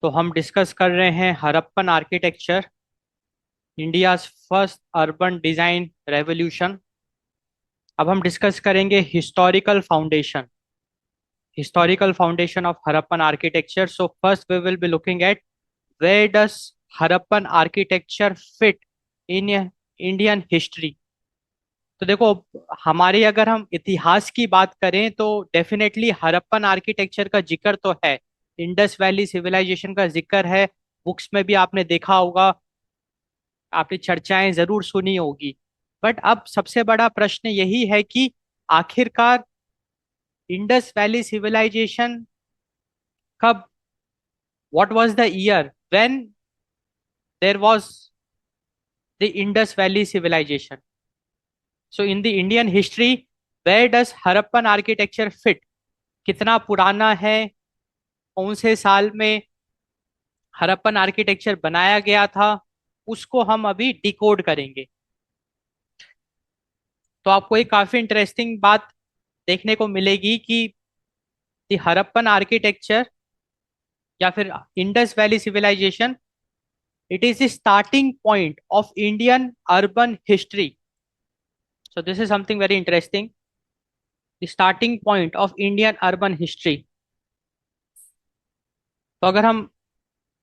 तो हम डिस्कस कर रहे हैं Harappan architecture, India's first urban design revolution. अब हम डिस्कस करेंगे historical foundation of Harappan architecture. So first we will be looking at where does Harappan architecture fit in Indian history. तो देखो, हमारे अगर हम इतिहास की बात करें तो डेफिनेटली हड़प्पन आर्किटेक्चर का जिक्र तो है, इंडस वैली सिविलाइजेशन का जिक्र है। बुक्स में भी आपने देखा होगा, आपने चर्चाएं जरूर सुनी होगी। बट अब सबसे बड़ा प्रश्न यही है कि आखिरकार इंडस वैली सिविलाइजेशन कब, what was the year when there was the Indus valley civilisation. So in the Indian history, where does Harappan architecture fit, कितना पुराना है, कौन से साल में हड़प्पन आर्किटेक्चर बनाया गया था, उसको हम अभी डिकोड करेंगे। तो आपको एक काफी इंटरेस्टिंग बात देखने को मिलेगी कि द हड़प्पन आर्किटेक्चर या फिर Indus valley civilisation, it is the starting point of Indian urban history. So this is something very interesting, the starting point of Indian urban history. तो अगर हम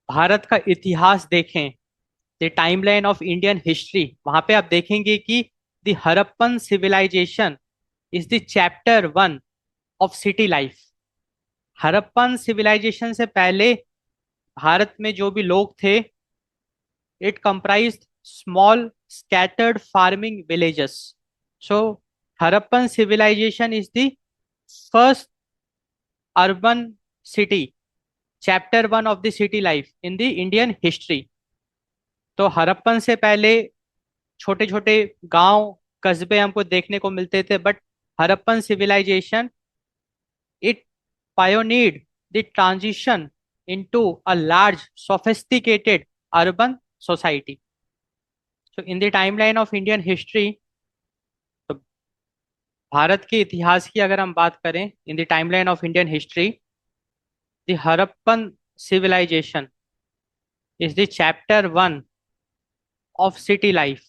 भारत का इतिहास देखें, the timeline of Indian history, वहां पे आप देखेंगे कि the Harappan civilisation is the chapter 1 of city life. Harappan civilisation से पहले भारत में जो भी लोग थे, it comprised small scattered farming villages. So Harappan civilization is the first urban city, chapter 1 of the city life in the Indian history. तो हड़प्पन से पहले छोटे छोटे गांव कस्बे हमको देखने को मिलते थे, but Harappan civilisation, it pioneered the transition into a large sophisticated urban society. So in the timeline of Indian history, तो भारत के इतिहास की अगर हम बात करें, in the timeline of Indian history, the Harappan civilisation is the chapter 1 of city life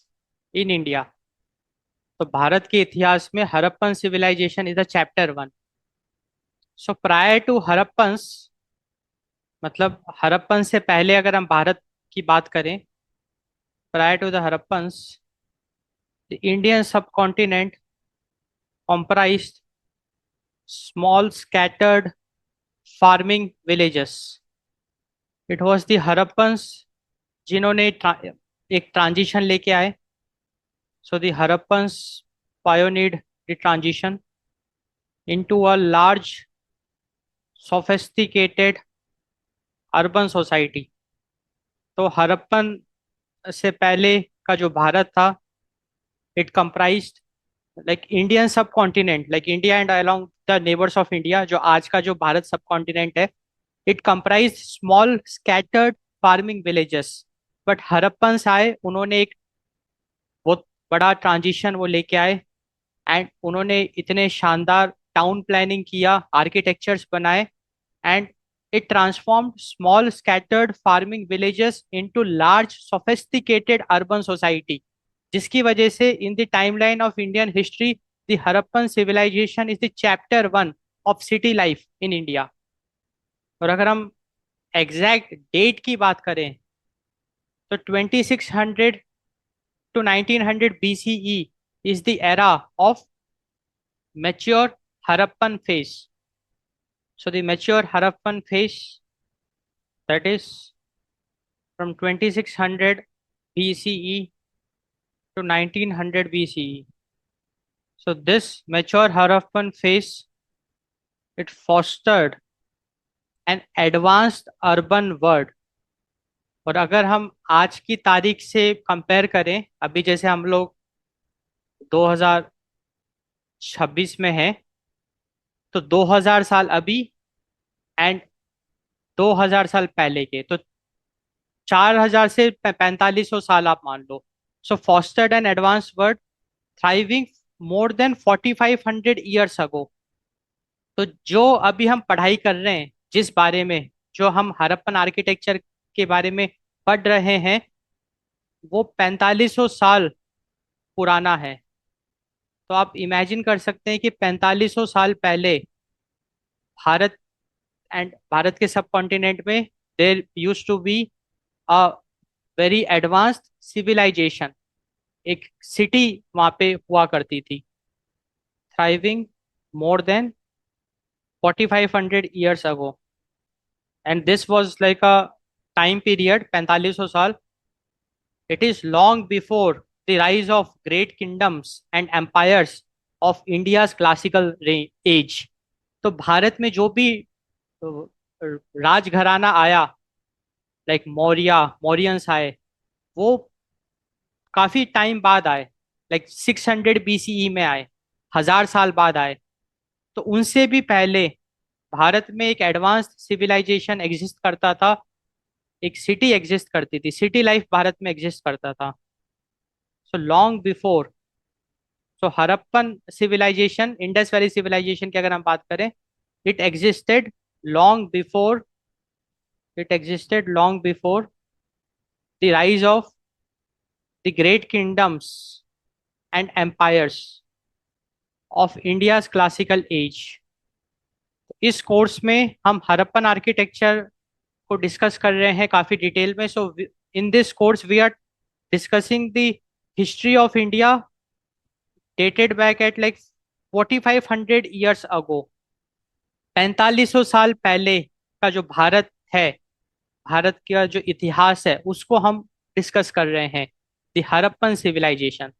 in India. तो भारत के इतिहास में Harappan civilisation is the chapter 1। So prior to Harappans, मतलब हड़प्पन से पहले अगर हम भारत की बात करें, prior to the Harappans, the Indian subcontinent comprised small scattered farming villages. It was the Harappans जिन्होंने एक ट्रांजिशन लेके आए। So the Harappans pioneered the transition into a large sophisticated urban society. तो हड़प्पन से पहले का जो भारत था, इट comprised लाइक इंडियन सब continent, like India and along the neighbours of India, जो आज का जो भारत सब कॉन्टिनेंट है, it comprise small scattered farming villages. But Harappans आए, उन्होंने एक बहुत बड़ा ट्रांजिशन वो लेके आए, एंड उन्होंने इतने शानदार टाउन प्लानिंग किया, आर्किटेक्चर्स बनाए, and it transformed small scattered farming villages into large sophisticated urban society, जिसकी वजह से in the timeline of Indian history, the Harappan civilisation is the chapter 1 of city life in India. और अगर हम exact date की बात करें, तो 2600 to 1900 BCE is the era of mature Harappan phase. So the mature Harappan phase, that is from 2600 BCE to 1900 BCE. So this mature Harappan phase, it fostered an advanced urban world. और अगर हम आज की तारीख से compare करें, अभी जैसे हम लोग 2026 में हैं, तो 2000 साल अभी एंड 2000 साल पहले के, तो 4000 से 4500 साल आप मान लो। So fostered an advanced world thriving more than 4500 years ago. तो जो अभी हम पढ़ाई कर रहे हैं, जिस बारे में, जो हम हड़प्पन आर्किटेक्चर के बारे में पढ़ रहे हैं वो 4500 साल पुराना है। तो आप इमेजिन कर सकते हैं कि 4500 साल पहले भारत भारत के सब कॉन्टिनेंट में there used to be a very advanced civilization. एक सिटी वहां पे हुआ करती थी, thriving more than 4500 years ago, and this was like a time period 4500 साल। it is long before the rise of great kingdoms and empires of India's classical age। तो भारत में जो भी राजघराना आया, लाइक मौर्यंस आए, वो काफी टाइम बाद आए, लाइक 600 BCE में आए, 1000 साल बाद आए। तो उनसे भी पहले भारत में एक एडवांस्ड सिविलाइजेशन एग्जिस्ट करता था, एक सिटी एग्जिस्ट करती थी, सिटी लाइफ भारत में एग्जिस्ट करता था। So long before, so Harappan civilisation, Indus valley civilisation की अगर हम बात करें, it existed long before it existed long before the rise of the great kingdoms and empires of India's classical age. इस course में हम हड़प्पन आर्किटेक्चर को डिस्कस कर रहे हैं काफी डिटेल में। So in this course we are discussing the history of India dated back at like 4500 years ago. 4500 साल पहले का जो भारत है, भारत का जो इतिहास है, उसको हम डिस्कस कर रहे हैं। The Harappan civilization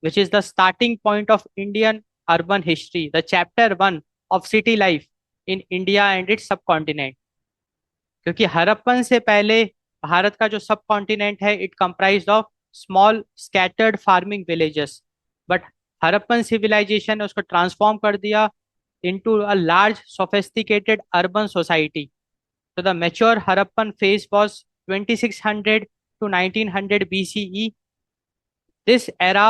which is the starting point of Indian urban history, the chapter 1 of city life in India and its subcontinent. क्योंकि हड़प्पन से पहले भारत का जो सब कॉन्टिनेंट है, it comprised of small scattered farming villages, but Harappan civilization ने उसको transform कर दिया into a large sophisticated urban society। So the mature Harappan phase was 2600 to 1900 BCE। This era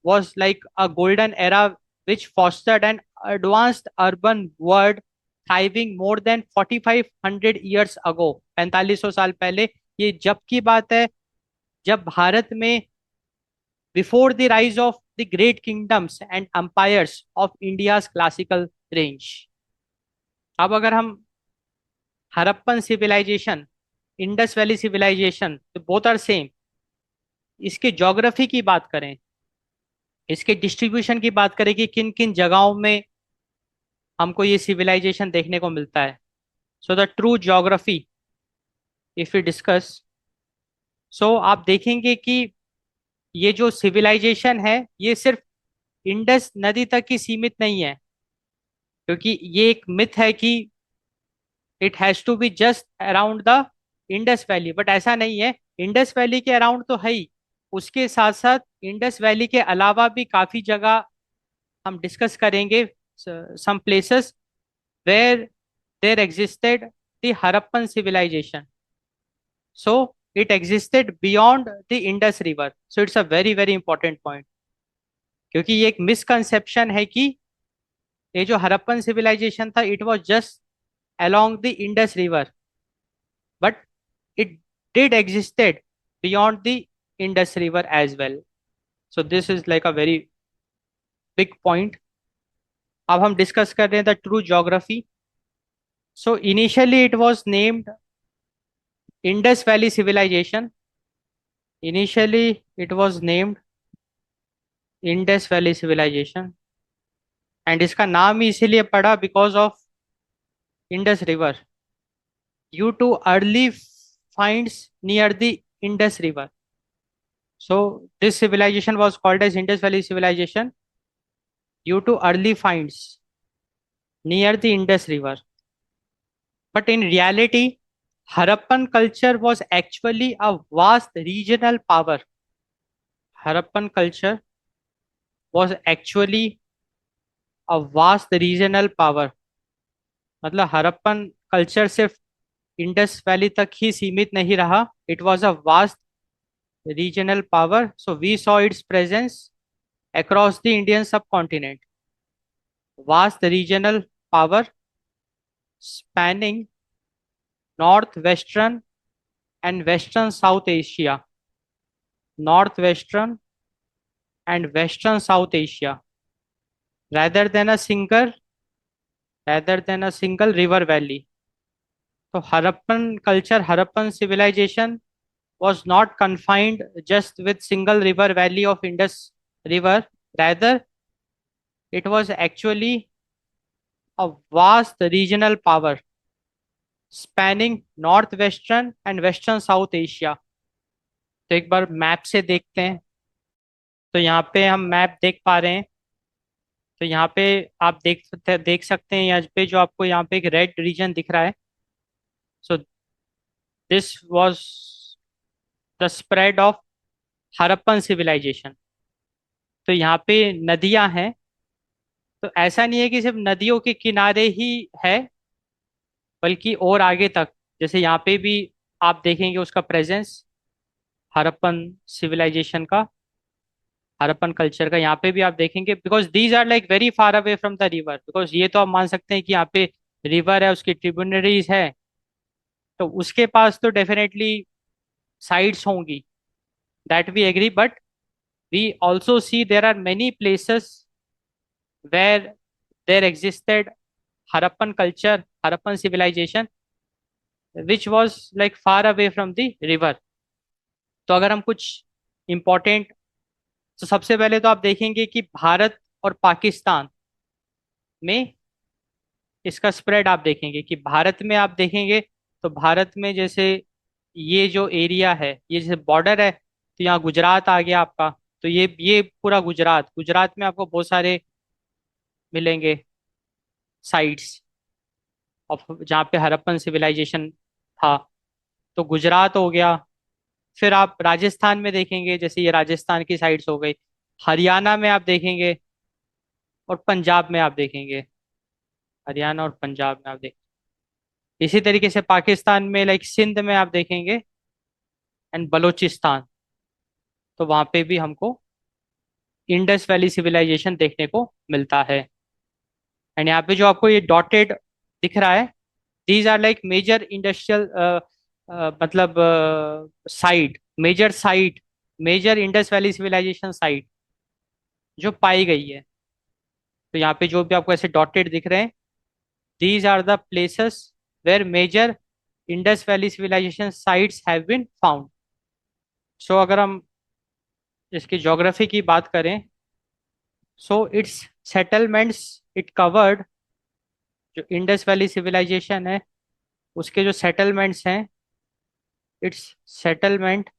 was like a golden era which fostered an advanced urban world thriving more than 4500 years ago। 4500 साल पहले, ये जब की बात है जब भारत में before the rise of the great kingdoms and empires of India's classical range. अब अगर हम Harappan civilisation, Indus valley civilization, both are same, इसके ज्योग्राफी की बात करें, इसके डिस्ट्रीब्यूशन की बात करें कि किन किन जगहों में हमको ये सिविलाइजेशन देखने को मिलता है। So the true geography if you discuss, so आप देखेंगे कि ये जो सिविलाइजेशन है ये सिर्फ इंडस नदी तक ही सीमित नहीं है। क्योंकि ये एक मिथ है कि it has to be just around the Indus valley, but ऐसा नहीं है। इंडस वैली के अराउंड तो है ही, उसके साथ साथ इंडस वैली के अलावा भी काफी जगह हम डिस्कस करेंगे, some places where there existed the Harappan civilization. So it existed beyond the Indus river. So it's a very very important point, क्योंकि ये एक मिसकंसेप्शन है कि ये जो हड़प्पन सिविलाइजेशन था it was just along the Indus River, but it did existed beyond the Indus River as well। So this is like a very big point। अब हम डिस्कस कर रहे हैं the true geography. So initially it was named Indus valley civilization. Initially it was named Indus valley civilization, and इसका नाम ही इसीलिए पड़ा because of Indus river, due to early finds near the Indus River। So this civilization was called as Indus Valley Civilization due to early finds near the Indus River। But in reality, Harappan culture was actually a vast regional power। Harappan culture was actually a vast regional power। मतलब Harappan culture सिर्फ Indus valley तक ही सीमित नहीं रहा, it was a vast regional power। So we saw its presence across the Indian subcontinent। Vast regional power spanning north western and western south Asia, north western and western south Asia, rather than a single rather than a single river valley. तो Harappan culture, Harappan civilization was not confined just with single river valley of Indus river. Rather, it was actually a vast regional power spanning northwestern and western South Asia. तो एक बार map से देखते हैं। तो यहाँ पे हम मैप देख पा रहे हैं। तो यहाँ पे आप देख सकते हैं, यहाँ पे जो आपको यहाँ पे एक रेड रीजन दिख रहा है। So this was the spread of Harappan civilization. तो यहाँ पे नदियां हैं। तो ऐसा नहीं है कि सिर्फ नदियों के किनारे ही है, बल्कि और आगे तक, जैसे यहाँ पे भी आप देखेंगे उसका प्रेजेंस, हड़प्पन सिविलाइजेशन का, हड़प्पन कल्चर का यहाँ पे भी आप देखेंगे। Because these are like very far away from the river, because ये तो आप मान सकते हैं कि यहाँ पे रिवर है, उसकी ट्रिब्यूनरीज है, तो उसके पास तो डेफिनेटली साइट्स होंगी, that we agree. But we also see there are many places where there existed Harappan culture, Harappan civilization, which was like far away from the river. तो अगर हम कुछ इम्पोर्टेंट, तो सबसे पहले तो आप देखेंगे कि भारत और पाकिस्तान में इसका स्प्रेड आप देखेंगे कि भारत में आप देखेंगे, तो भारत में जैसे ये जो एरिया है, ये जैसे बॉर्डर है, तो यहाँ गुजरात आ गया आपका। तो ये पूरा गुजरात, गुजरात में आपको बहुत सारे मिलेंगे साइट्स ऑफ जहाँ पे हड़प्पन सिविलाइजेशन था। तो गुजरात हो गया। फिर आप राजस्थान में देखेंगे, जैसे ये राजस्थान की साइट्स हो गई, हरियाणा में आप देखेंगे, और पंजाब में आप देखेंगे, हरियाणा और पंजाब में आप देखेंगे। इसी तरीके से पाकिस्तान में लाइक सिंध में आप देखेंगे, एंड बलोचिस्तान, तो वहां पे भी हमको इंडस वैली सिविलाइजेशन देखने को मिलता है। एंड यहाँ पे जो आपको ये डॉटेड दिख रहा है, these are like major industrial, मतलब site, major site, major Indus valley civilisation site जो पाई गई है। तो यहाँ पे जो भी आपको ऐसे डॉटेड दिख रहे हैं, these are the places where major Indus valley civilisation sites have been found. So अगर हम इसकी ज्योग्राफी की बात करें, so its settlements, it covered, जो इंडस वैली सिविलाइजेशन है उसके जो सेटलमेंट्स हैं, its settlement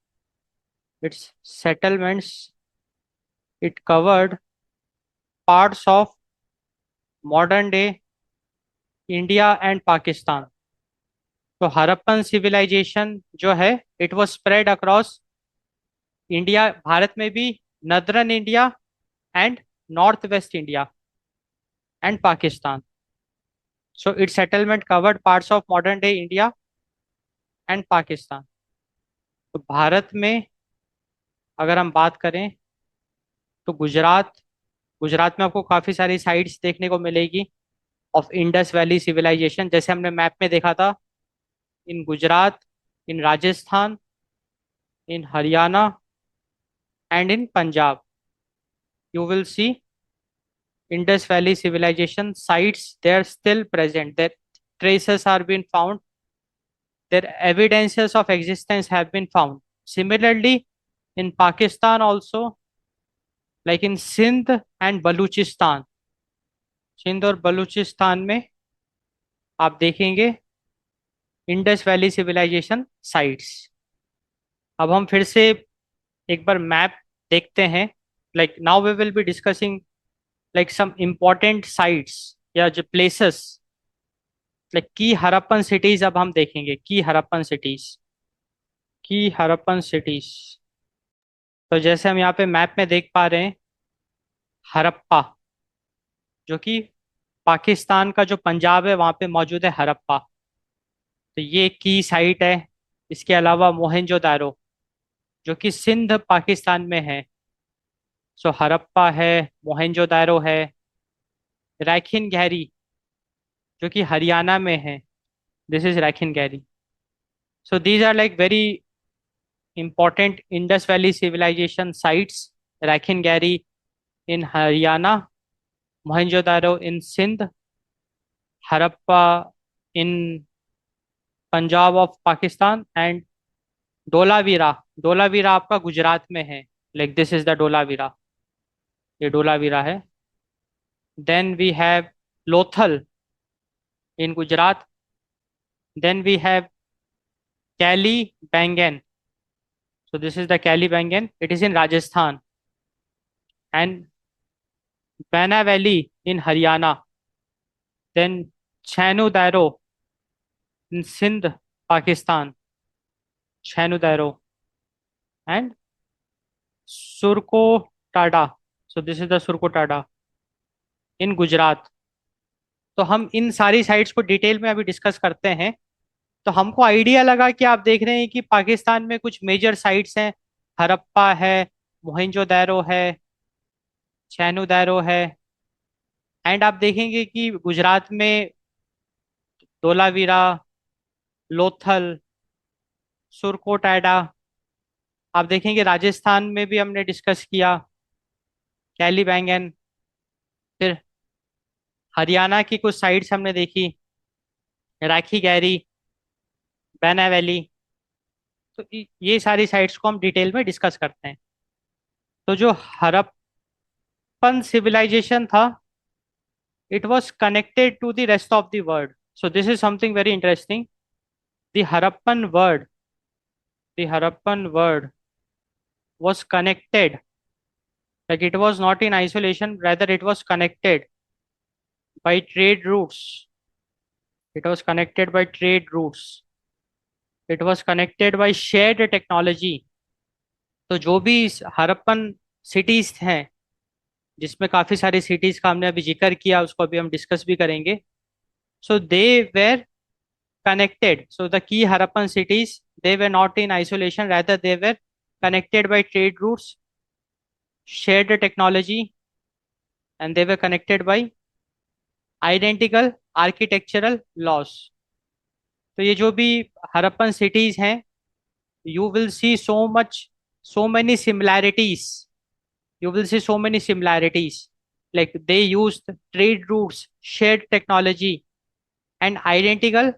its settlements it covered parts of modern day India and Pakistan. तो हड़प्पन सिविलाइजेशन जो है, it was spread across India, Bharat में भी, northern India and north waste India and Pakistan. So it's settlement covered parts of modern day India and Pakistan. तो भारत में अगर हम बात करें, तो गुजरात, गुजरात में आपको काफ़ी सारी साइट्स देखने को मिलेगी ऑफ इंडस वैली सिविलाइजेशन, जैसे हमने मैप में देखा था, in Gujarat, in Rajasthan, in Haryana and in Punjab, you will see Indus Valley civilization sites. They are still present. Their traces are being found. Their evidences of existence have been found. Similarly, in Pakistan also, like in Sindh and Baluchistan, Sindh और बलूचिस्तान में आप देखेंगे Indus valley civilisation sites. अब हम फिर से एक बार map देखते हैं। Like now we will be discussing like some important sites या जो प्लेसेस, लाइक की हड़प्पन सिटीज। अब हम देखेंगे की हड़प्पन सिटीज, की हड़प्पन सिटीज। तो जैसे हम यहाँ पे मैप में देख पा रहे हैं, हड़प्पा, जो कि पाकिस्तान का जो पंजाब है वहाँ पे मौजूद है हड़प्पा। तो ये की साइट है। इसके अलावा मोहनजोदारो, जो कि सिंध पाकिस्तान में है। सो हड़प्पा है, मोहनजोदारो है, रैखिन गहरी, जो कि हरियाणा में है, दिस इज रैखिन गहरी। So these are like very important Indus Valley civilization sites. Rakhin Gari in Haryana, Mohenjo-daro in Sindh, Harappa in Punjab of Pakistan and Dholavira. Dholavira आपका गुजरात में है। Like this is the Dholavira. ये डोलावीरा है। Then we have Lothal in Gujarat. Then we have Kalibangan. So this is the Kalibangan, it is in Rajasthan. And Banawali in Haryana. Then Chanhudaro in Sindh Pakistan. Chanhudaro and Surkotada. So this is the Surkotada in Gujarat. तो हम इन सारी sites को detail में अभी discuss करते हैं। तो हमको आइडिया लगा कि आप देख रहे हैं कि पाकिस्तान में कुछ मेजर साइट्स हैं। हड़प्पा है, मोहनजोदारो है, छैनु दैरो है। एंड आप देखेंगे कि गुजरात में धोलावीरा, लोथल, सुरकोटाडा। आप देखेंगे राजस्थान में भी हमने डिस्कस किया कैलीबैंगन। फिर हरियाणा की कुछ साइट्स हमने देखी, राखी गैरी, बैना वैली। तो ये सारी साइट्स को हम डिटेल में डिस्कस करते हैं। तो जो हड़प्पन सिविलाइजेशन था, it was connected to the rest of the world. So this is something very interesting. The Harappan word, the Harappan word was connected. Like it was not in isolation, rather it was connected by trade routes. It was connected by trade routes. It was connected by shared technology. तो जो भी Harappan cities हैं, जिसमें काफी सारी cities का हमने अभी जिक्र किया, उसको अभी हम डिस्कस भी करेंगे। So they were connected. So the key Harappan cities, they were not in isolation, rather they were connected by trade routes, shared technology, and they were connected by identical architectural laws. तो ये जो भी Harappan cities हैं, you will see so many similarities. You will see so many similarities. Like they used trade routes, shared technology, and identical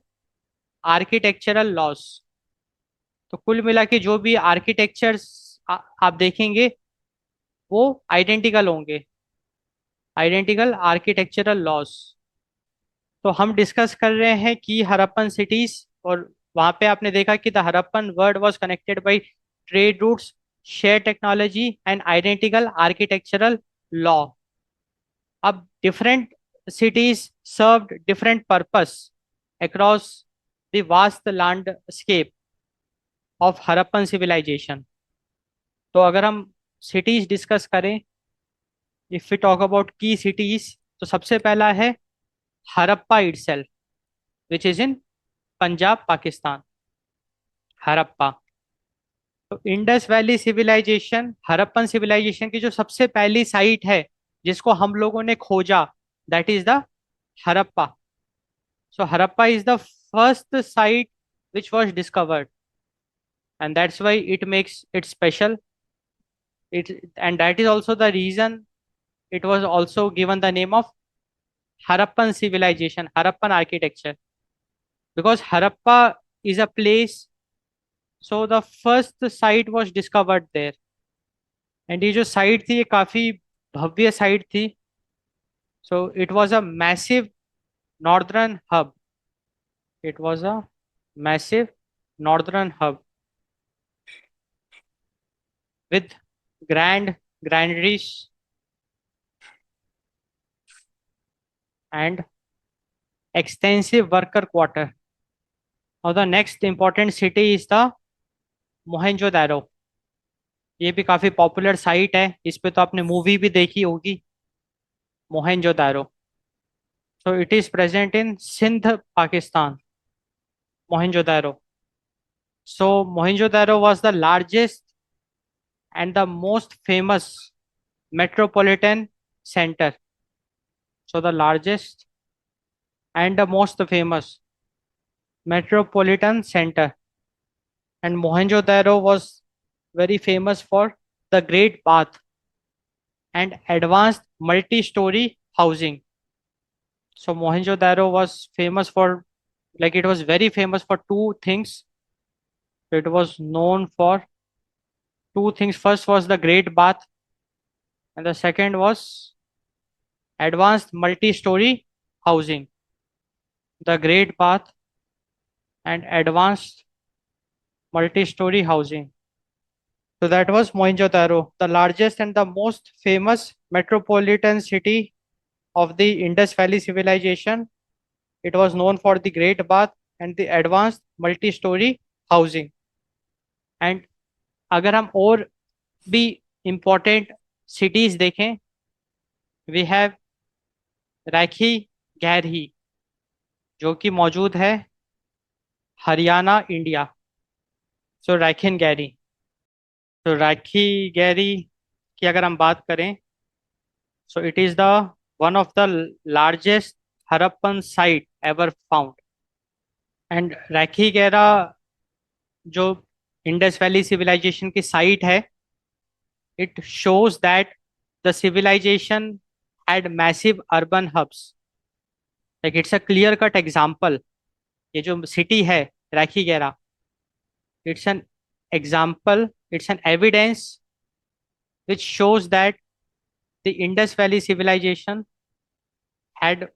architectural laws. तो कुल मिला के जो भी आर्किटेक्चर्स आप देखेंगे वो आइडेंटिकल होंगे, आइडेंटिकल आर्किटेक्चरल लॉज। तो हम डिस्कस कर रहे हैं कि हड़प्पन सिटीज, और वहां पे आपने देखा कि the Harappan world was connected by trade routes, share technology and identical architectural law. अब different cities served different purpose across the vast landscape of Harappan civilization। तो अगर हम सिटीज डिस्कस करें, if we talk about key cities, तो सबसे पहला है Harappa itself, which is in Punjab Pakistan. Harappa. तो Indus valley civilization, Harappan civilization की जो सबसे पहली साइट है जिसको हम लोगों ने खोजा, that is the Harappa. So Harappa is the first sight which was discovered, and that's why it makes it special. And that is also the reason it was also given the name of Harappan civilization, Harappan architecture, because Harappa is a place. So the first site was discovered there, and ये जो site थी ये काफी भव्य site थी। So it was a massive northern hub. It was a massive northern hub with grand granaries and extensive worker quarter. Now the next important city is the Mohenjo-daro। ये भी काफी popular site है, इस पे तो आपने movie भी देखी होगी, Mohenjodaro. So it is present in Sindh Pakistan, Mohenjodaro. So Mohenjodaro was the largest and the most famous metropolitan center. So the largest and the most famous metropolitan center And Mohenjo-daro was very famous for the Great Bath and advanced multi-story housing. So Mohenjo-daro was famous for, like, it was very famous for two things. It was known for two things. First was the Great Bath, and the second was advanced multi-story housing. The Great Bath and advanced multi-story housing. So that was Mohenjo-daro, the largest and the most famous metropolitan city of the Indus Valley civilization. It was known for the Great Bath and the advanced multi-story housing. And अगर हम और भी important cities देखें, we have rakhi Gary जो कि मौजूद है Haryana India. सो राखिन Gary. तो राखी गैरी की अगर हम बात करें, so it is the one of the largest Harappan site ever found. And राखी गैरा जो इंडस वैली सिविलाइजेशन की साइट है, it shows that the civilization had massive urban hubs. Like it's a clear cut example. ये जो city है राखी गैरा, it's an example, it's an evidence which shows that the Indus Valley civilization had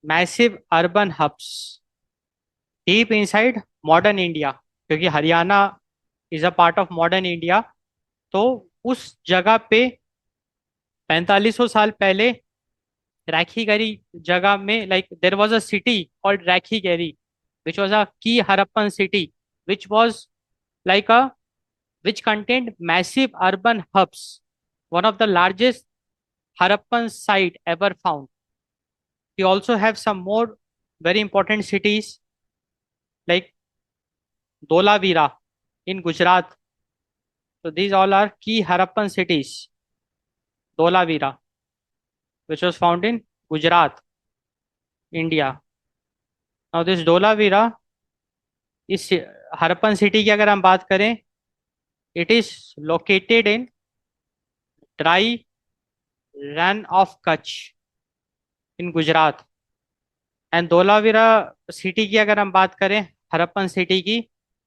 massive urban hubs deep inside modern India. क्योंकि Haryana is a part of modern India, तो उस जगह पे 4500 साल पहले राखीगरी जगह में, like there was a city called Rakhigarhi which was a key Harappan city, which was like a which contained massive urban hubs, one of the largest Harappan site ever found. We also have some more very important cities like Dholavira in Gujarat. So these all are key Harappan cities. Dholavira, which was found in Gujarat, India. Now this Dholavira, इस Harappan city की अगर हम बात करें, it is located in dry run of Kutch in Gujarat. And Dholavira city की अगर हम बात करें, हरप्पन सिटी की,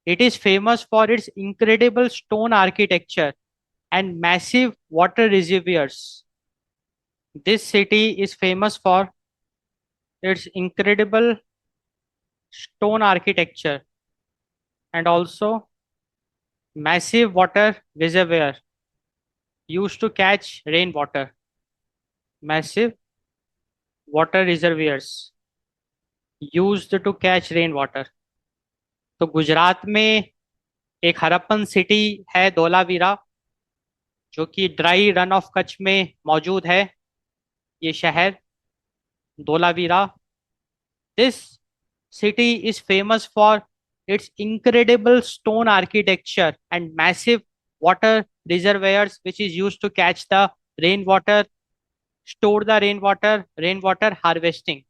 it is famous for its incredible stone architecture and massive water reservoirs. This city is famous for its incredible stone architecture and also massive water reservoir used to catch rainwater. Massive water reservoirs used to catch rainwater. तो गुजरात में एक Harappan city है धोलावीरा, जो कि dry run of Kutch में मौजूद है. ये शहर Dholavira, this city is famous for its incredible stone architecture and massive water reservoirs which is used to catch the rainwater, store the rainwater harvesting.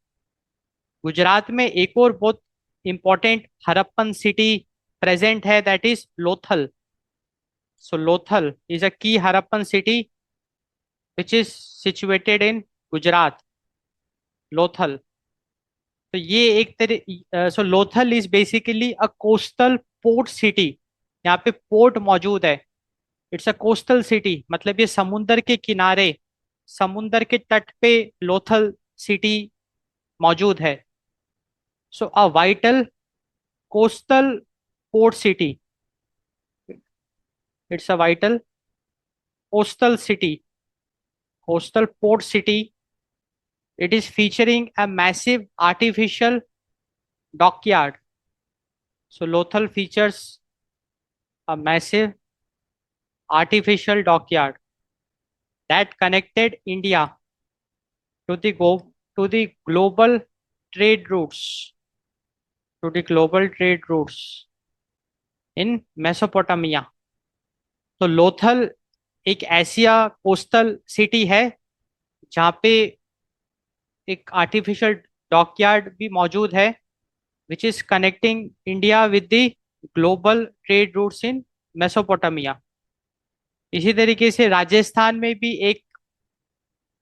Gujarat में एक और बहुत इंपॉर्टेंट हरप्पन सिटी प्रेजेंट है, that is Lothal. So Lothal is a key Harappan city which is situated in Gujarat. Lothal, तो ये एक तरह, so Lothal is basically a coastal port city. यहाँ पे पोर्ट मौजूद है. इट्स अ कोस्टल सिटी, मतलब ये समुंदर के किनारे, समुंदर के तट पे लोथल सिटी मौजूद है. So a vital coastal port city. It's a vital coastal city, coastal port city. It is featuring a massive artificial dockyard. So Lothal features a massive artificial dockyard that connected India to the global trade routes, to the global trade routes in Mesopotamia. तो लोथल एक Asia coastal city है जहाँ पे एक artificial dockyard भी मौजूद है, which is connecting India with the global trade routes in Mesopotamia. इसी तरीके से राजस्थान में भी एक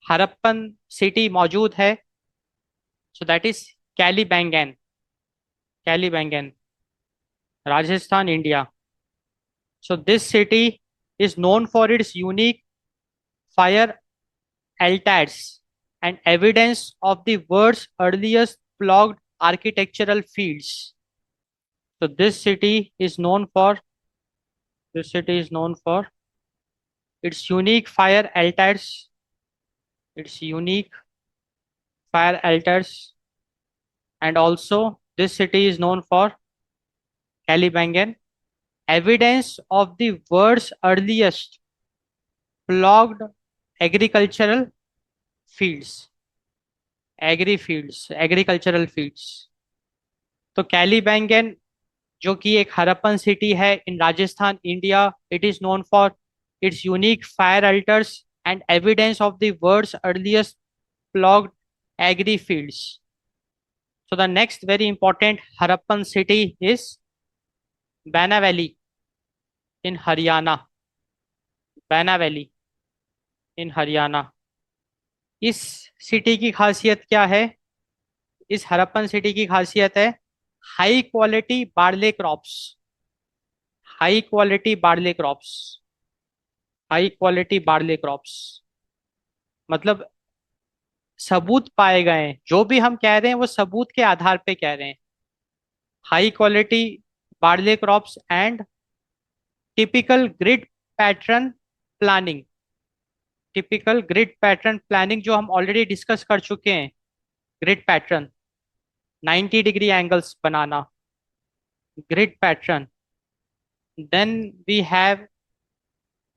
हड़प्पन सिटी मौजूद है, so that is Kalibangan. Kalibangan, Rajasthan, India. So this city is known for its unique fire altars and evidence of the world's earliest plugged architectural fields. So this city is known for its unique fire altars, its unique fire altars, and also this city is known for Kalibangan, evidence of the world's earliest plugged agricultural fields, agricultural fields. तो कैलीबैंगन जो कि एक Harappan city है in Rajasthan, India, it is known for its unique fire altars and evidence of the world's earliest ploughed agri fields. So the next very important Harappan city is Baina Valley in Haryana. Baina Valley in Haryana. इस city की खासियत क्या है? इस Harappan city की खासियत है high quality barley crops. High quality barley crops. High quality barley crops मतलब सबूत पाए गए हैं, जो भी हम कह रहे हैं वो सबूत के आधार पे कह रहे हैं. High quality barley crops and typical grid pattern planning. Typical grid pattern planning जो हम ऑलरेडी डिस्कस कर चुके हैं. ग्रिड पैटर्न 90 डिग्री एंगल्स बनाना, grid pattern. Then we have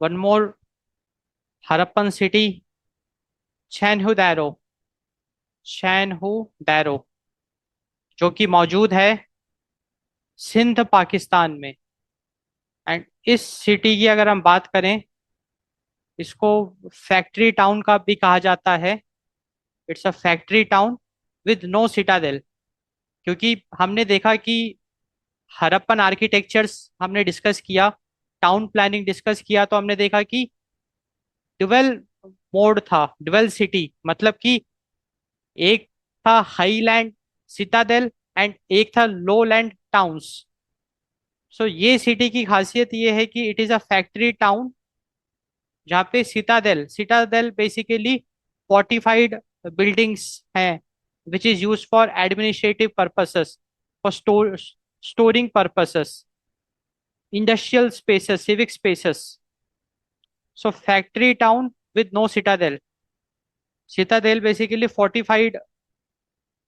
one more Harappan city, Chanhudaro, जो कि मौजूद है सिंध पाकिस्तान में. एंड इस सिटी की अगर हम बात करें, इसको फैक्ट्री टाउन का भी कहा जाता है. It's a factory town with no citadel. क्योंकि हमने देखा कि हड़प्पन आर्किटेक्चर्स हमने डिस्कस किया, टाउन प्लानिंग डिस्कस किया, तो हमने देखा कि ड्यूअल मोड था, ड्यूअल सिटी. मतलब कि एक था हाईलैंड सिटाडेल एंड एक था लोलैंड टाउन्स. सो ये सिटी की खासियत ये है कि it is a factory town जहाँ पे सिटाडेल बेसिकली फोर्टिफाइड बिल्डिंग्स हैं which is use for administrative purposes, for storing purposes, industrial spaces, civic spaces. So factory town with no citadel. Citadel basically fortified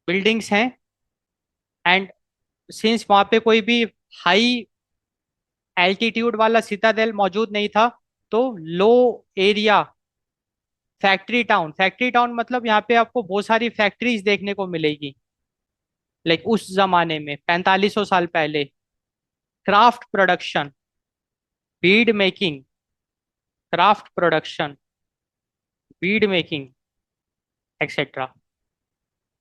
buildings हैं. And since वहाँ पे कोई भी high altitude वाला Citadel मौजूद नहीं था, तो लो एरिया फैक्ट्री टाउन मतलब यहाँ पे आपको बहुत सारी फैक्ट्रीज देखने को मिलेगी. लाइक उस जमाने में 4500 साल पहले craft production, bead making, craft production, bead making, etcetera.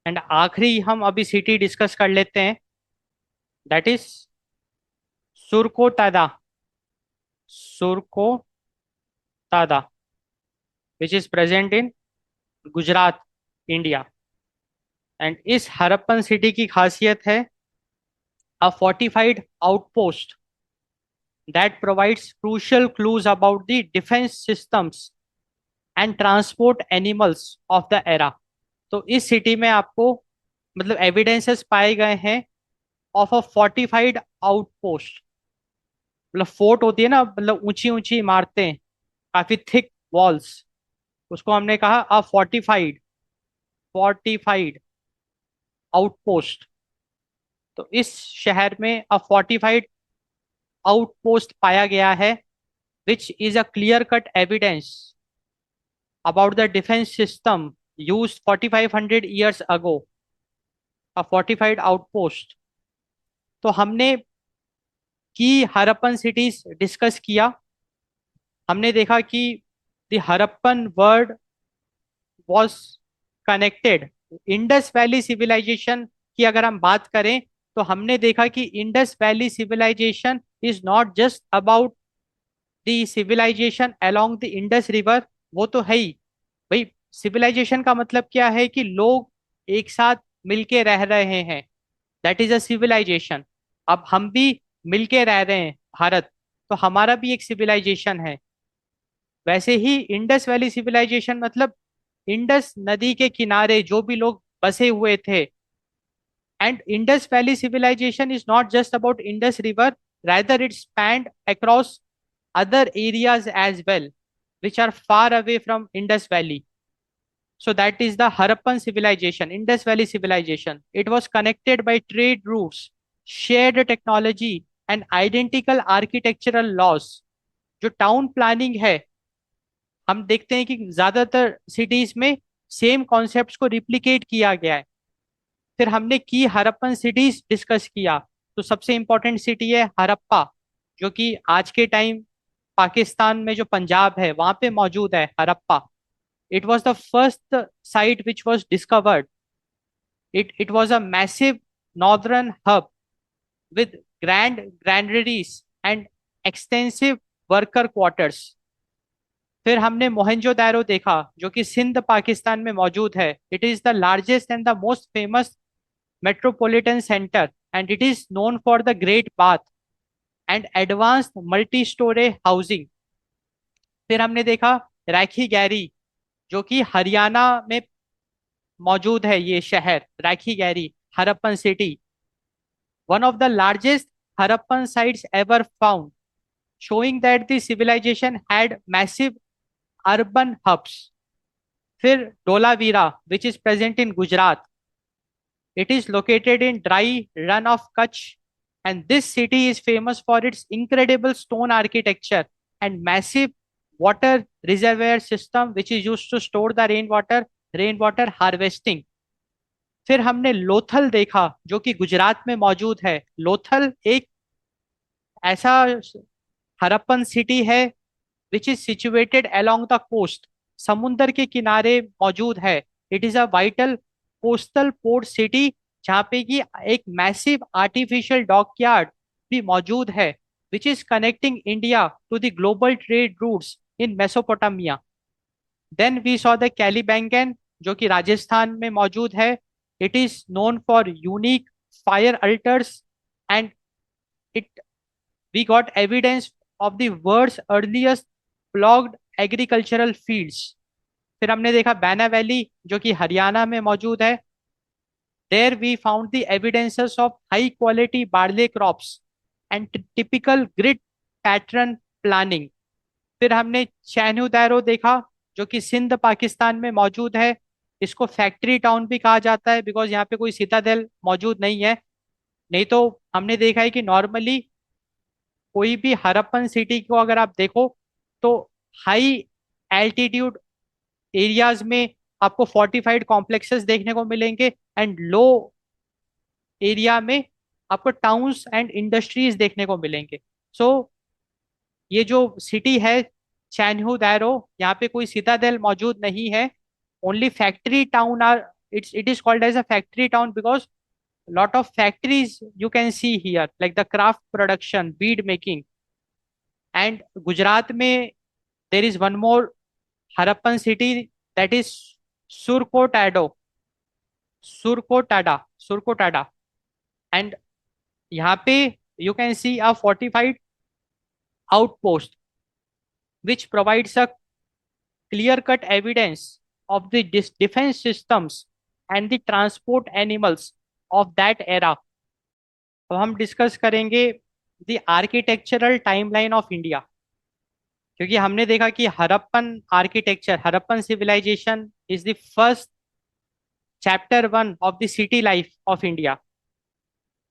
And आखिरी हम अभी सिटी डिस्कस कर लेते हैं, that is Surkotada. Surkotada which is present in Gujarat, India. And इस हड़प्पन सिटी की खासियत है a fortified outpost that provides crucial clues about the defense systems and transport animals of the era. तो इस सिटी में आपको मतलब एविडेंसेस पाए गए हैं ऑफ अ फोर्टिफाइड आउटपोस्ट. मतलब फोर्ट होती है ना, मतलब ऊंची ऊंची इमारतें, काफी थिक वॉल्स, उसको हमने कहा अ फोर्टिफाइड आउटपोस्ट. तो इस शहर में अ फोर्टिफाइड आउटपोस्ट पाया गया है which is a clear cut evidence about the defense system used 4500 years ago, a fortified outpost. तो हमने की हड़प्पन सिटीज डिस्कस किया. हमने देखा कि the Harappan world was connected. Indus valley civilisation की अगर हम बात करें, तो हमने देखा कि Indus valley civilization is not just about the civilization along the Indus river, वो तो है ही भाई। सिविलाइजेशन का मतलब क्या है कि लोग एक साथ मिलके रह रहे हैं, दैट इज अ सिविलाइजेशन। अब हम भी मिलके रह रहे हैं भारत, तो हमारा भी एक सिविलाइजेशन है। वैसे ही इंडस वैली सिविलाइजेशन मतलब इंडस नदी के किनारे जो भी लोग बसे हुए थे। And Indus valley civilization is not just about Indus river, rather it spanned across other areas as well, which are far away from Indus Valley. So that is the Harappan civilization, Indus Valley civilization. It was connected by trade routes, shared technology, and identical architectural laws. जो town planning है, हम देखते हैं कि ज्यादातर cities में same concepts को replicate किया गया है। फिर हमने की हरप्पन सिटीज डिस्कस किया। तो सबसे इंपॉर्टेंट सिटी है हरप्पा, जो कि आज के टाइम पाकिस्तान में जो पंजाब है वहां पे मौजूद है Harappa. It was the first sight which was discovered. It was a massive northern hub with granaries and extensive worker quarters। फिर हमने मोहनजोदारो देखा, जो कि सिंध पाकिस्तान में मौजूद है। It is the largest and the most famous metropolitan centre and it is known for the great bath and advanced multi storey housing. फिर हमने देखा रैखी गैरी, जो कि हरियाणा में मौजूद है। ये शहर Rakhigarhi, Harappan city, one of the largest Harappan sites ever found, showing that the civilization had massive urban hubs। फिर Dholavira, which is present in Gujarat, it is located in dry run of Kutch, and this city is famous for its incredible stone architecture and massive water reservoir system, which is used to store the rainwater harvesting। फिर हमने लोथल देखा, जो कि गुजरात में मौजूद है। लोथल एक ऐसा हरप्पन सिटी है which is situated along the coast, समुंदर के किनारे मौजूद है। It is a vital coastal port city, जहाँ पे कि एक मैसिव आर्टिफिशियल डॉकयार्ड भी मौजूद है, which is connecting India to the global trade routes in Mesopotamia. Then we saw the Kalibangan, जो कि राजस्थान में मौजूद है। It is known for unique fire altars and it we got evidence of the world's earliest plugged agricultural fields। फिर हमने देखा बैना valley, जो कि हरियाणा में मौजूद है। There we found the evidences of high quality barley crops and typical grid pattern planning। फिर हमने चैन्यू दैरो देखा, जो कि सिंध पाकिस्तान में मौजूद है। इसको फैक्ट्री टाउन भी कहा जाता है, बिकॉज यहाँ पे कोई सिटाडेल मौजूद नहीं है। नहीं तो हमने देखा है कि नॉर्मली कोई भी हरप्पन सिटी को अगर आप देखो तो हाई एल्टीट्यूड एरियाज में आपको फोर्टिफाइड कॉम्प्लेक्सेस देखने को मिलेंगे, एंड लो एरिया में आपको टाउन्स एंड इंडस्ट्रीज देखने को मिलेंगे। सो ये जो सिटी है चैन्हू दैरो, यहाँ पे कोई सिटाडेल मौजूद नहीं है। Only factory town are, it is called as a factory town because lot of factories you can see here, like the craft production, bead making। and Gujarat में there is one more Harappan city, that is Surkotado, Surkotada। and यहाँ पे you can see a fortified outpost which provides a clear cut evidence of the defense systems and the transport animals of that era। तो हम discuss करेंगे the architectural timeline of India, क्योंकि हमने देखा कि Harappan architecture, Harappan civilization is the first chapter one of the city life of India.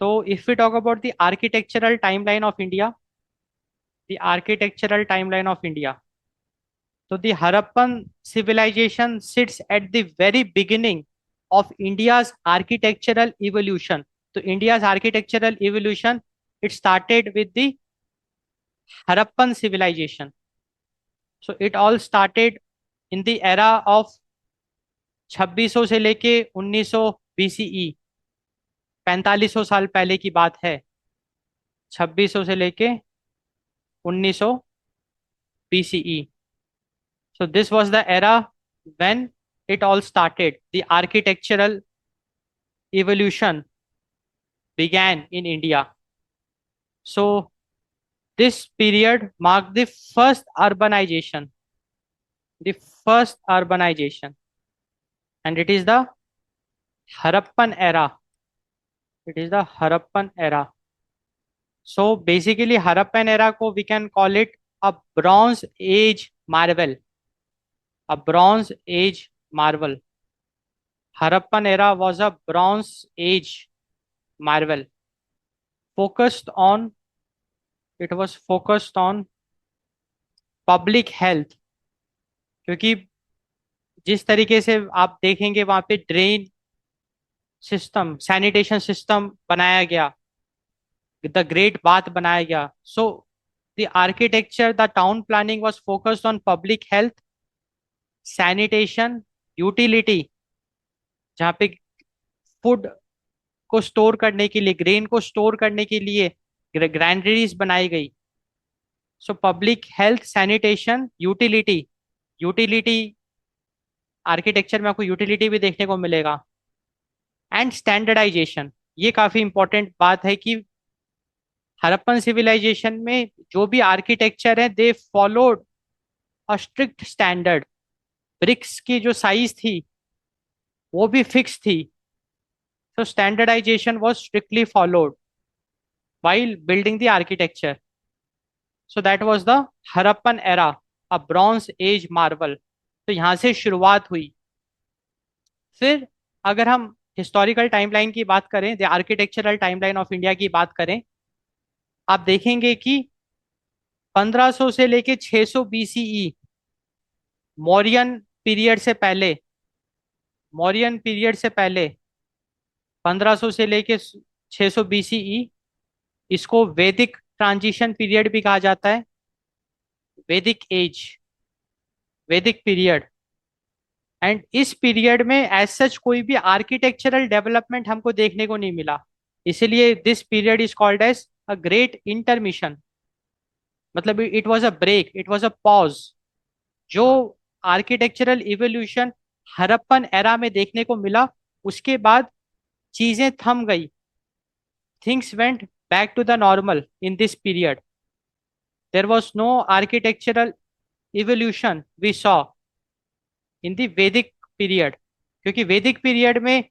तो if we talk about the architectural timeline of India, the architectural timeline of India, तो the Harappan civilization sits at the very beginning of India's architectural evolution. तो India's architectural evolution, it started with the Harappan civilization। So it all started in the era of 2600 से लेके 1900 BCE। 4500 साल पहले की बात है, 2600 से लेके 1900 BCE. So this was the era when it all started. The architectural evolution began in India. So this period marked the first urbanization, and it is the Harappan era. It is the Harappan era. So basically, Harappan era ko we can call it a Bronze Age marvel. A Bronze Age marvel. Harappan era was a Bronze Age marvel. Focused on it was focused on public health, क्योंकि जिस तरीके से आप देखेंगे वहां पे drain system, sanitation system बनाया गया, द ग्रेट बाथ बनाया गया. So the architecture, the town planning was focused on public health, sanitation, utility, जहाँ पे फूड को स्टोर करने के लिए, ग्रेन को स्टोर करने के लिए ग्रैंडरीज बनाई गई. So public health, sanitation, utility. Utility architecture में आपको यूटिलिटी भी देखने को मिलेगा. एंड स्टैंडर्डाइजेशन, ये काफी इंपॉर्टेंट बात है कि हड़प्पन सिविलाइजेशन में जो भी आर्किटेक्चर है they followed a strict standard. Bricks की जो साइज थी वो भी फिक्स थी. So standardization was strictly followed while building the architecture. So that was the Harappan era, a Bronze Age marvel. तो यहाँ से शुरुआत हुई. फिर अगर हम हिस्टोरिकल टाइमलाइन की बात करें, the architectural timeline of India की बात करें, आप देखेंगे कि 1500 से लेके 600 BCE, मौर्यन पीरियड से पहले, मौर्यन पीरियड से पहले 1500 से लेके 600 BCE, इसको वैदिक ट्रांजिशन पीरियड भी कहा जाता है, वैदिक एज, वैदिक पीरियड. एंड इस पीरियड में एज सच कोई भी आर्किटेक्चरल डेवलपमेंट हमको देखने को नहीं मिला. इसीलिए this period is called as a great intermission. मतलब it was a break, it was a pause. जो आर्किटेक्चरल इवोल्यूशन हड़प्पन एरा में देखने को मिला, उसके बाद चीजें थम गई. Things went back to the normal in this period. There was no architectural evolution we saw in the Vedic period. क्योंकि वैदिक पीरियड में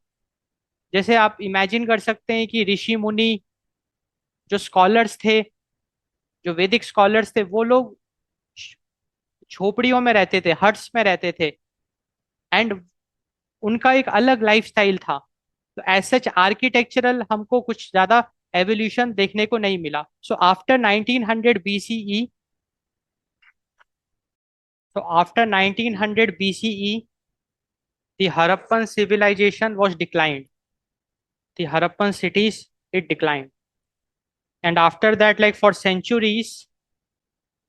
जैसे आप इमेजिन कर सकते हैं कि ऋषि मुनि, जो स्कॉलर्स थे, जो वैदिक स्कॉलर्स थे, वो लोग झोपड़ियों में रहते थे, हट्स में रहते थे. एंड उनका एक अलग लाइफस्टाइल था. तो एज सच आर्किटेक्चरल हमको कुछ ज्यादा एवोल्यूशन देखने को नहीं मिला. So after 1900 BCE, so after 1900 BCE, the Harappan civilization was declined. The Harappan cities, it declined. And after that, like for centuries,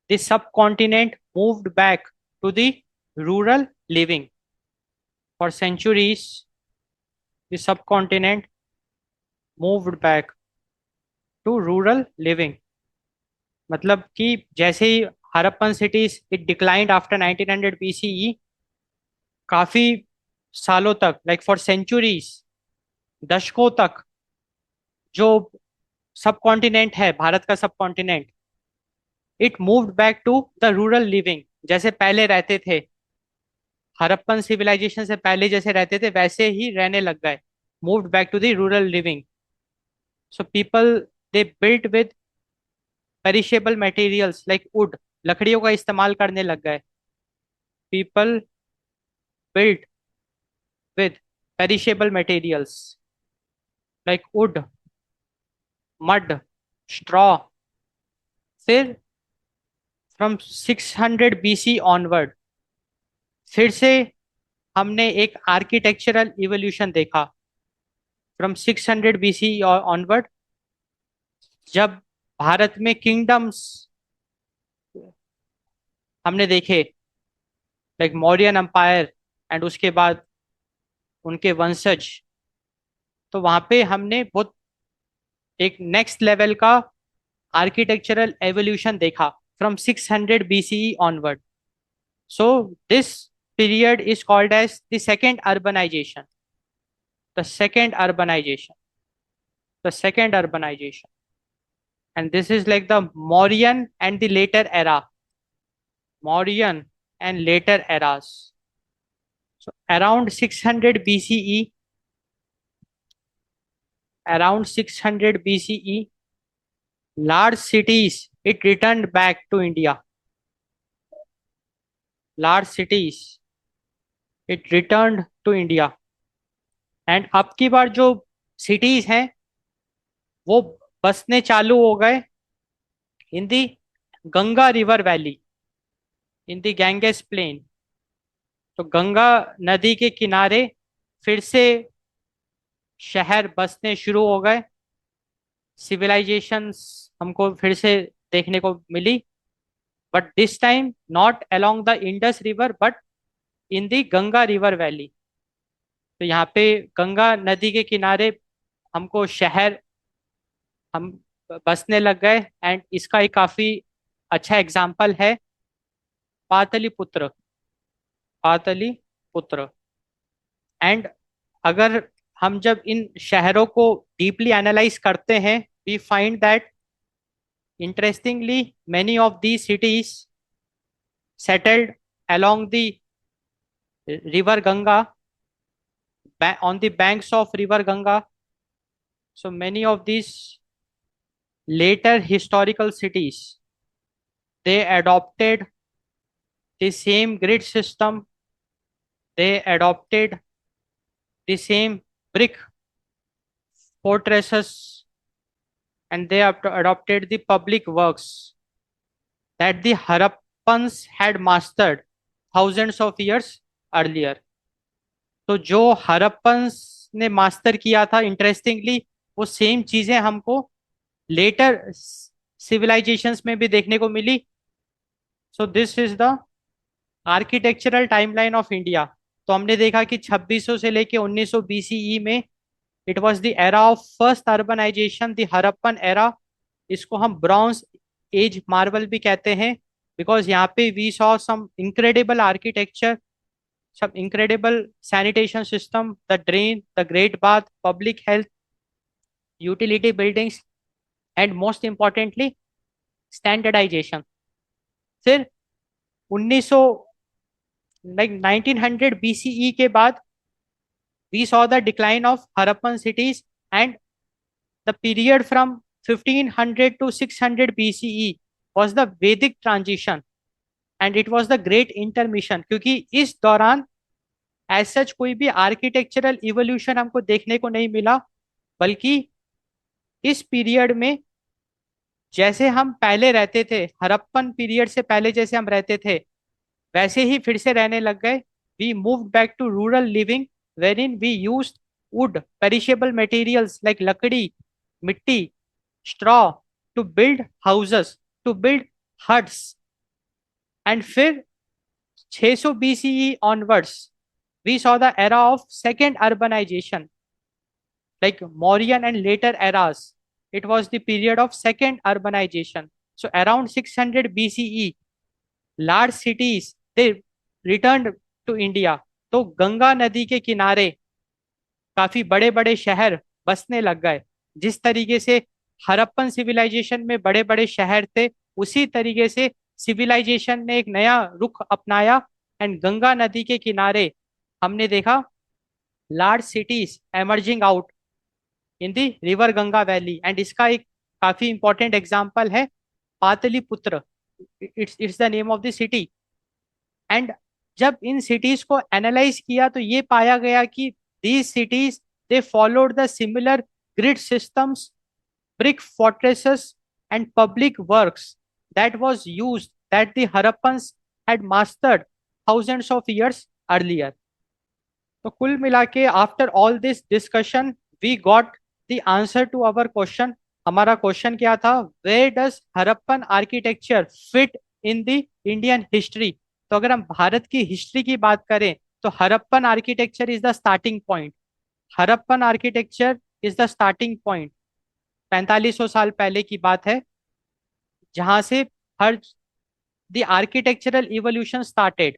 the subcontinent moved back to the rural living. For centuries, the subcontinent moved back to rural living. मतलब कि जैसे ही Harappan cities it declined after 1900 BCE, काफी सालों तक, like for centuries, दशकों तक, जो सब कॉन्टिनेंट है, भारत का subcontinent, it moved back to the rural living. जैसे पहले रहते थे, हड़प्पन सिविलाइजेशन से पहले जैसे रहते थे वैसे ही रहने लग गए. Moved back to the rural living. So people, they built with perishable materials like wood. लकड़ियों का इस्तेमाल करने लग गए. People built with perishable materials like wood, mud, straw. फिर फ्रॉम 600 BC ऑनवर्ड फिर से हमने एक आर्किटेक्चरल इवोल्यूशन देखा. फ्रॉम 600 BC ऑनवर्ड, जब भारत में किंगडम्स हमने देखे, लाइक मौर्यन एम्पायर एंड उसके बाद उनके वंशज, तो वहां पे हमने बहुत एक नेक्स्ट लेवल का आर्किटेक्चरल एवोल्यूशन देखा from 600 BCE onward. So this period is called as the second urbanization. The second urbanization. The second urbanization. And this is like the Mauryan and the later era. Mauryan and later eras. So around 600 BCE, around 600 BCE, large cities, it returned back to India. Large cities, it returned to India. And अब की बार जो cities हैं वो बसने चालू हो गए इन the Ganga river valley, in the गैंगेस plane. तो गंगा नदी के किनारे फिर से शहर बसने शुरू हो गए. सिविलाइजेशंस हमको फिर से देखने को मिली, but this time not along the Indus river but in the Ganga river valley. तो यहाँ पे गंगा नदी के किनारे हमको शहर हम बसने लग गए. एंड इसका एक काफी अच्छा एग्जाम्पल है पाटलिपुत्र. पाटलिपुत्र. एंड अगर हम जब इन शहरों को डीपली एनालाइज करते हैं, we find that interestingly many of these cities settled along the river Ganga, on the banks of river Ganga. So many of these later historical cities, they adopted the same grid system, they adopted the same brick fortresses, and they adopted the public works that the Harappans had mastered thousands of years earlier. तो जो Harappans ने master किया था, interestingly वो same चीजें हमको letter civilisations में भी देखने को मिली. So this is the architectural timeline of India. तो हमने देखा कि 2600 से लेके 1900 BCE में it was the era of first urbanization, the Harappan era. इसको हम ब्रॉन्ज एज मार्वल भी कहते हैं, बिकॉज यहाँ पे we saw some incredible architecture, some incredible sanitation system, the drain, the great bath, public health, utility buildings, and most importantly standardization. फिर 1900 like 1900 BCE के बाद we saw the decline of Harappan cities, and the period from 1500 to 600 BCE was the Vedic transition, and it was the great intermission. क्योंकि इस दौरान as such कोई भी architectural evolution हमको देखने को नहीं मिला, बल्कि इस पीरियड में जैसे हम पहले रहते थे, हरप्पन पीरियड से पहले जैसे हम रहते थे, वैसे ही फिर से रहने लग गए. We moved back to rural living wherein we use wood, perishable materials like lakdi, mitti, straw to build houses, to build huts. And फिर 600 BCE onwards we saw the era of second urbanization, like Mauryan and later eras. It was the period of second urbanization. So around 600 BCE, large cities they returned to India. तो गंगा नदी के किनारे काफी बड़े बड़े शहर बसने लग गए. जिस तरीके से हरप्पन सिविलाइजेशन में बड़े बड़े शहर थे, उसी तरीके से सिविलाइजेशन ने एक नया रुख अपनाया. एंड गंगा नदी के किनारे हमने देखा large cities emerging out in the river Ganga valley. And इसका एक काफी इंपॉर्टेंट एग्जांपल है Pataliputra. It's the name of the city. And जब इन सिटीज को एनालाइज किया तो ये पाया गया कि these cities they followed the similar grid systems, brick fortresses, and public works that was used, that the Harappans had mastered thousands of years earlier. तो कुल मिला के after all this discussion we got the answer to our question. हमारा question क्या था? Where does Harappan architecture fit in the Indian history? तो अगर हम भारत की हिस्ट्री की बात करें तो Harappan architecture is the starting point. Harappan architecture is the starting point. 4500 साल पहले की बात है, जहां से हर द आर्किटेक्चरल इवोल्यूशन स्टार्टेड।